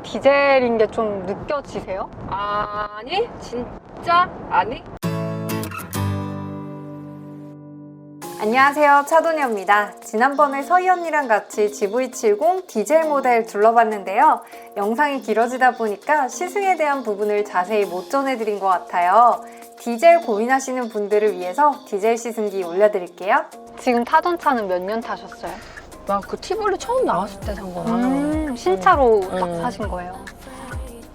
디젤인 게 좀 느껴지세요? 아니? 진짜? 아니? 안녕하세요, 차도녀입니다. 지난번에 서희 언니랑 같이 GV70 디젤 모델 둘러봤는데요. 영상이 길어지다 보니까 시승에 대한 부분을 자세히 못 전해드린 것 같아요. 디젤 고민하시는 분들을 위해서 디젤 시승기 올려드릴게요. 지금 타던 차는 몇 년 타셨어요? 나 그 티볼리 처음 나왔을 때 산 거야. 신차로 딱 사신 거예요.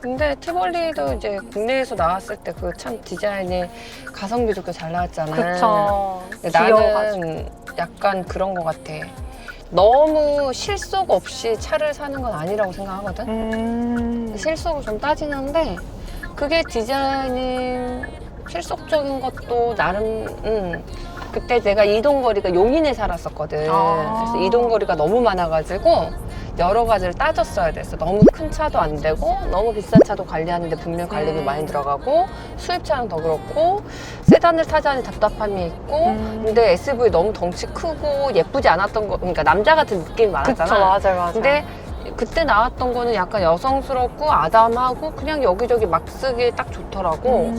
근데 티볼리도 이제 국내에서 나왔을 때 그 참 디자인이 가성비 좋게 잘 나왔잖아. 그쵸. 근데 귀여워가지고. 나는 약간 그런 거 같아. 너무 실속 없이 차를 사는 건 아니라고 생각하거든. 실속을 좀 따지는데 그게 디자인이 실속적인 것도 나름 그때 내가 이동거리가 용인에 살았었거든. 그래서 이동거리가 너무 많아가지고 여러 가지를 따졌어야 됐어. 너무 큰 차도 안 되고 너무 비싼 차도 관리하는데 분명 관리비 많이 들어가고 수입차는 더 그렇고 세단을 타자니 답답함이 있고 근데 SUV 너무 덩치 크고 예쁘지 않았던 거, 그러니까 남자 같은 느낌이 많았잖아. 그쵸, 맞아요. 근데 그때 나왔던 거는 약간 여성스럽고 아담하고 그냥 여기저기 막 쓰기 딱 좋더라고.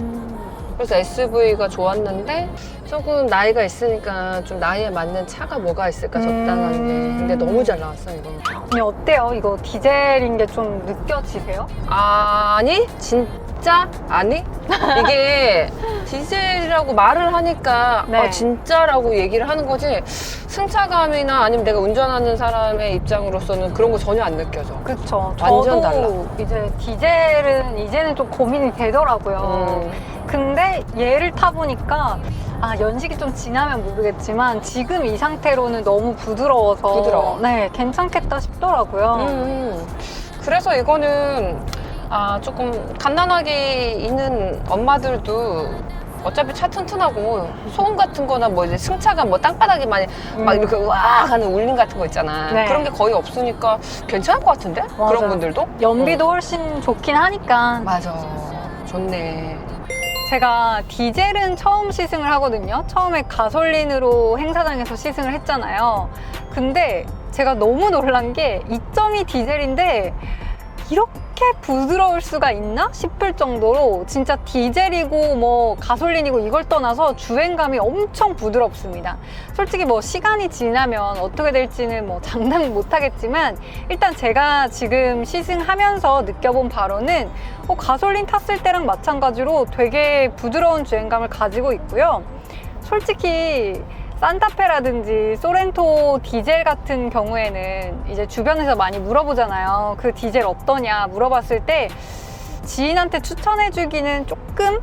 그래서 SUV가 좋았는데 조금 나이가 있으니까 좀 나이에 맞는 차가 뭐가 있을까 적당한 게. 근데 너무 잘 나왔어 이거. 아니, 어때요? 이거 디젤인 게 좀 느껴지세요? 아니? 진짜? 아니? 이게 디젤이라고 말을 하니까 네. 진짜라고 얘기를 하는 거지 승차감이나 아니면 내가 운전하는 사람의 입장으로서는 그런 거 전혀 안 느껴져. 그쵸. 완전 저도 달라. 이제 디젤은 이제는 좀 고민이 되더라고요. 근데 얘를 타보니까 연식이 좀 지나면 모르겠지만 지금 이 상태로는 너무 부드러워서 부드러워. 네, 괜찮겠다 싶더라고요. 그래서 이거는 조금 갓난아기 있는 엄마들도 어차피 차 튼튼하고 소음 같은 거나 뭐 이제 승차감 뭐 땅바닥에 막 이렇게 우악 하는 울림 같은 거 있잖아. 네. 그런 게 거의 없으니까 괜찮을 것 같은데? 맞아요. 그런 분들도? 연비도 훨씬 좋긴 하니까. 맞아. 좋네. 제가 디젤은 처음 시승을 하거든요. 처음에 가솔린으로 행사장에서 시승을 했잖아요. 근데 제가 너무 놀란 게 2.2 디젤인데 이렇게 부드러울 수가 있나 싶을 정도로 진짜 디젤이고 뭐 가솔린이고 이걸 떠나서 주행감이 엄청 부드럽습니다. 솔직히 뭐 시간이 지나면 어떻게 될지는 뭐 장담 못 하겠지만 일단 제가 지금 시승하면서 느껴본 바로는 가솔린 탔을 때랑 마찬가지로 되게 부드러운 주행감을 가지고 있고요. 솔직히 산타페라든지 소렌토 디젤 같은 경우에는 이제 주변에서 많이 물어보잖아요. 그 디젤 어떠냐 물어봤을 때 지인한테 추천해주기는 조금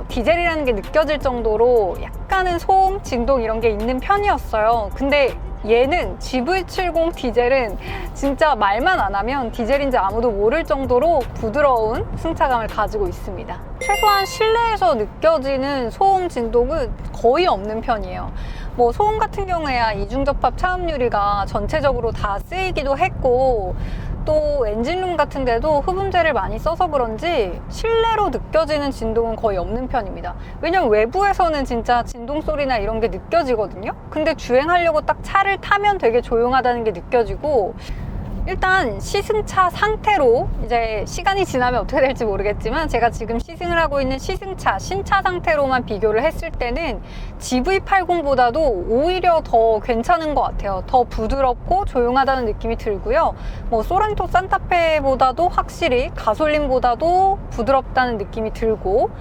디젤이라는 게 느껴질 정도로 약간은 소음, 진동 이런 게 있는 편이었어요. 근데 얘는 GV70 디젤은 진짜 말만 안 하면 디젤인지 아무도 모를 정도로 부드러운 승차감을 가지고 있습니다. 최소한 실내에서 느껴지는 소음, 진동은 거의 없는 편이에요. 뭐 소음 같은 경우에야 이중접합 차음유리가 전체적으로 다 쓰이기도 했고 또 엔진룸 같은 데도 흡음재를 많이 써서 그런지 실내로 느껴지는 진동은 거의 없는 편입니다. 왜냐면 외부에서는 진짜 진동 소리나 이런 게 느껴지거든요. 근데 주행하려고 딱 차를 타면 되게 조용하다는 게 느껴지고 일단 시승차 상태로 이제 시간이 지나면 어떻게 될지 모르겠지만 제가 지금 시승을 하고 있는 시승차, 신차 상태로만 비교를 했을 때는 GV80보다도 오히려 더 괜찮은 것 같아요. 더 부드럽고 조용하다는 느낌이 들고요. 뭐 소렌토 산타페보다도 확실히 가솔린보다도 부드럽다는 느낌이 들고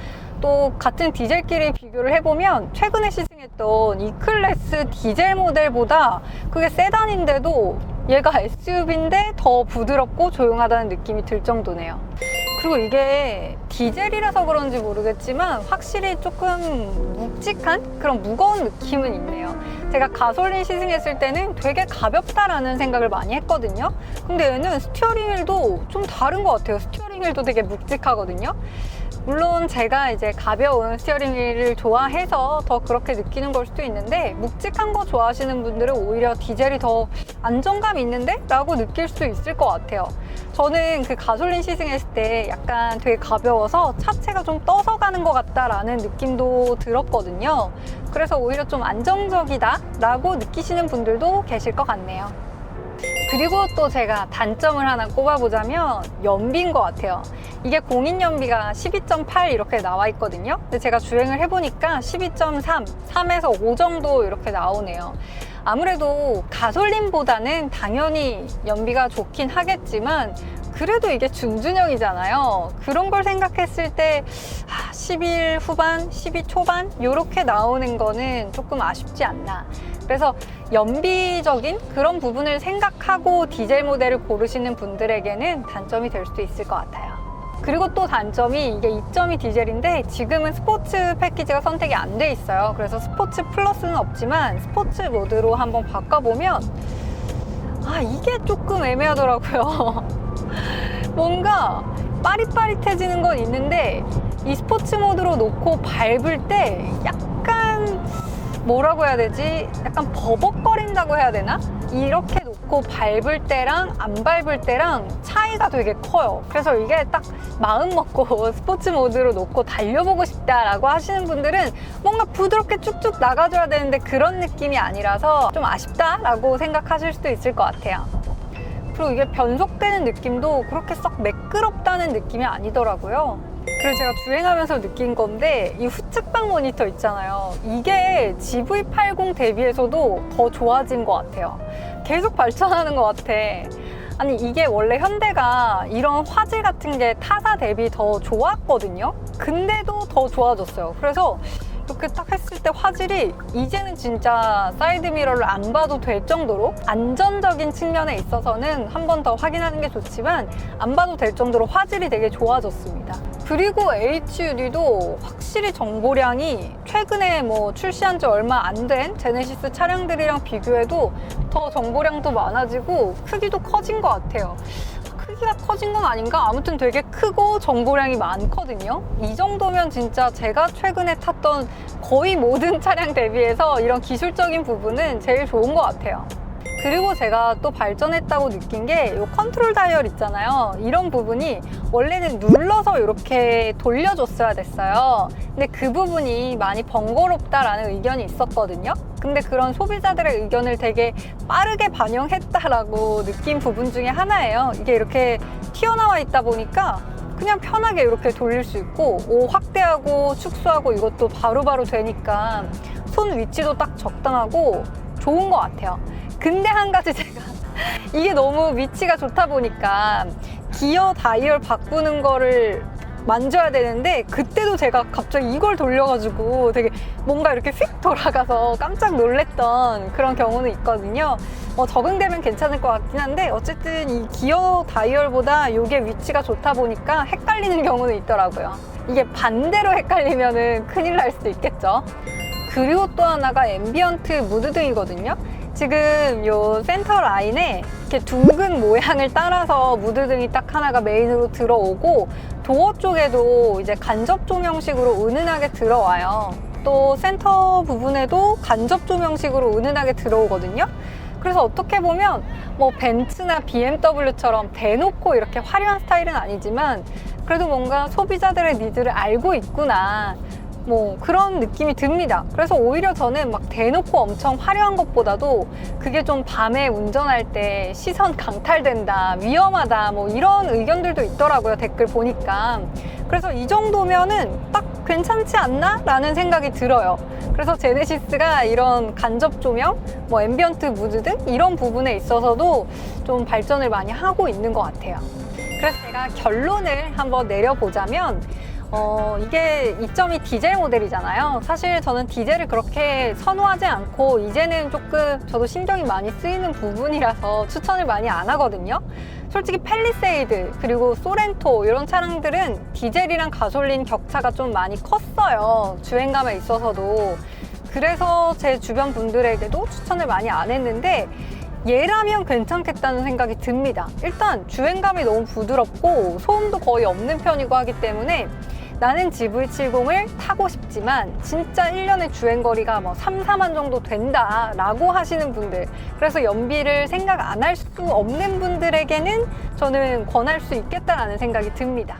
또 같은 디젤끼리 비교를 해보면 최근에 시승했던 E클래스 디젤 모델보다 그게 세단인데도 얘가 SUV인데 더 부드럽고 조용하다는 느낌이 들 정도네요. 그리고 이게 디젤이라서 그런지 모르겠지만 확실히 조금 묵직한 그런 무거운 느낌은 있네요. 제가 가솔린 시승했을 때는 되게 가볍다라는 생각을 많이 했거든요. 근데 얘는 스티어링 휠도 좀 다른 것 같아요. 스티어링 휠도 되게 묵직하거든요. 물론 제가 이제 가벼운 스티어링 휠을 좋아해서 더 그렇게 느끼는 걸 수도 있는데 묵직한 거 좋아하시는 분들은 오히려 디젤이 더 안정감이 있는데? 라고 느낄 수 있을 것 같아요. 저는 그 가솔린 시승했을 때 약간 되게 가벼워서 차체가 좀 떠서 가는 것 같다라는 느낌도 들었거든요. 그래서 오히려 좀 안정적이다 라고 느끼시는 분들도 계실 것 같네요. 그리고 또 제가 단점을 하나 꼽아보자면 연비인 것 같아요. 이게 공인 연비가 12.8 이렇게 나와 있거든요. 근데 제가 주행을 해보니까 12.3, 3에서 5 정도 이렇게 나오네요. 아무래도 가솔린보다는 당연히 연비가 좋긴 하겠지만 그래도 이게 준준형이잖아요. 그런 걸 생각했을 때 11 후반, 12 초반 이렇게 나오는 거는 조금 아쉽지 않나. 그래서 연비적인 그런 부분을 생각하고 디젤 모델을 고르시는 분들에게는 단점이 될 수도 있을 것 같아요. 그리고 또 단점이 이게 2.2 디젤인데 지금은 스포츠 패키지가 선택이 안 돼 있어요. 그래서 스포츠 플러스는 없지만 스포츠 모드로 한번 바꿔보면 이게 조금 애매하더라고요. 뭔가 빠릿빠릿해지는 건 있는데 이 스포츠 모드로 놓고 밟을 때 약간 뭐라고 해야 되지? 약간 버벅거린다고 해야 되나? 이렇게 놓고 밟을 때랑 안 밟을 때랑 차이가 되게 커요. 그래서 이게 딱 마음 먹고 스포츠 모드로 놓고 달려보고 싶다라고 하시는 분들은 뭔가 부드럽게 쭉쭉 나가줘야 되는데 그런 느낌이 아니라서 좀 아쉽다라고 생각하실 수도 있을 것 같아요. 그리고 이게 변속되는 느낌도 그렇게 썩 매끄럽다는 느낌이 아니더라고요. 그래서 제가 주행하면서 느낀 건데 이 후측방 모니터 있잖아요. 이게 GV80 대비해서도 더 좋아진 것 같아요. 계속 발전하는 것 같아. 아니 이게 원래 현대가 이런 화질 같은 게 타사 대비 더 좋았거든요. 근데도 더 좋아졌어요. 그래서 이렇게 딱 했을 때 화질이 이제는 진짜 사이드미러를 안 봐도 될 정도로 안전적인 측면에 있어서는 한 번 더 확인하는 게 좋지만 안 봐도 될 정도로 화질이 되게 좋아졌습니다. 그리고 HUD도 확실히 정보량이 최근에 뭐 출시한 지 얼마 안 된 제네시스 차량들이랑 비교해도 더 정보량도 많아지고 크기도 커진 것 같아요. 크기가 커진 건 아닌가? 아무튼 되게 크고 정보량이 많거든요. 이 정도면 진짜 제가 최근에 탔던 거의 모든 차량 대비해서 이런 기술적인 부분은 제일 좋은 것 같아요. 그리고 제가 또 발전했다고 느낀 게 이 컨트롤 다이얼 있잖아요. 이런 부분이 원래는 눌러서 이렇게 돌려줬어야 됐어요. 근데 그 부분이 많이 번거롭다라는 의견이 있었거든요. 근데 그런 소비자들의 의견을 되게 빠르게 반영했다라고 느낀 부분 중에 하나예요. 이게 이렇게 튀어나와 있다 보니까 그냥 편하게 이렇게 돌릴 수 있고 확대하고 축소하고 이것도 바로바로 되니까 손 위치도 딱 적당하고 좋은 것 같아요. 근데 한 가지 제가 이게 너무 위치가 좋다 보니까 기어 다이얼 바꾸는 거를 만져야 되는데 그때도 제가 갑자기 이걸 돌려가지고 되게 뭔가 이렇게 휙 돌아가서 깜짝 놀랬던 그런 경우는 있거든요. 적응되면 괜찮을 것 같긴 한데 어쨌든 이 기어 다이얼보다 이게 위치가 좋다 보니까 헷갈리는 경우는 있더라고요. 이게 반대로 헷갈리면은 큰일 날 수도 있겠죠. 그리고 또 하나가 앰비언트 무드등이거든요. 지금 요 센터 라인에 이렇게 둥근 모양을 따라서 무드등이 딱 하나가 메인으로 들어오고 도어 쪽에도 이제 간접 조명식으로 은은하게 들어와요. 또 센터 부분에도 간접 조명식으로 은은하게 들어오거든요. 그래서 어떻게 보면 뭐 벤츠나 BMW처럼 대놓고 이렇게 화려한 스타일은 아니지만 그래도 뭔가 소비자들의 니즈를 알고 있구나. 뭐 그런 느낌이 듭니다. 그래서 오히려 저는 막 대놓고 엄청 화려한 것보다도 그게 좀 밤에 운전할 때 시선 강탈된다, 위험하다 뭐 이런 의견들도 있더라고요. 댓글 보니까. 그래서 이 정도면은 딱 괜찮지 않나? 라는 생각이 들어요. 그래서 제네시스가 이런 간접 조명, 뭐 앰비언트 무드 등 이런 부분에 있어서도 좀 발전을 많이 하고 있는 것 같아요. 그래서 제가 결론을 한번 내려보자면 이게 2.2 디젤 모델이잖아요. 사실 저는 디젤을 그렇게 선호하지 않고 이제는 조금 저도 신경이 많이 쓰이는 부분이라서 추천을 많이 안 하거든요. 솔직히 팰리세이드 그리고 소렌토 이런 차량들은 디젤이랑 가솔린 격차가 좀 많이 컸어요. 주행감에 있어서도. 그래서 제 주변 분들에게도 추천을 많이 안 했는데 얘라면 괜찮겠다는 생각이 듭니다. 일단 주행감이 너무 부드럽고 소음도 거의 없는 편이고 하기 때문에 나는 GV70을 타고 싶지만 진짜 1년의 주행거리가 뭐 3, 4만 정도 된다 라고 하시는 분들, 그래서 연비를 생각 안 할 수 없는 분들에게는 저는 권할 수 있겠다라는 생각이 듭니다.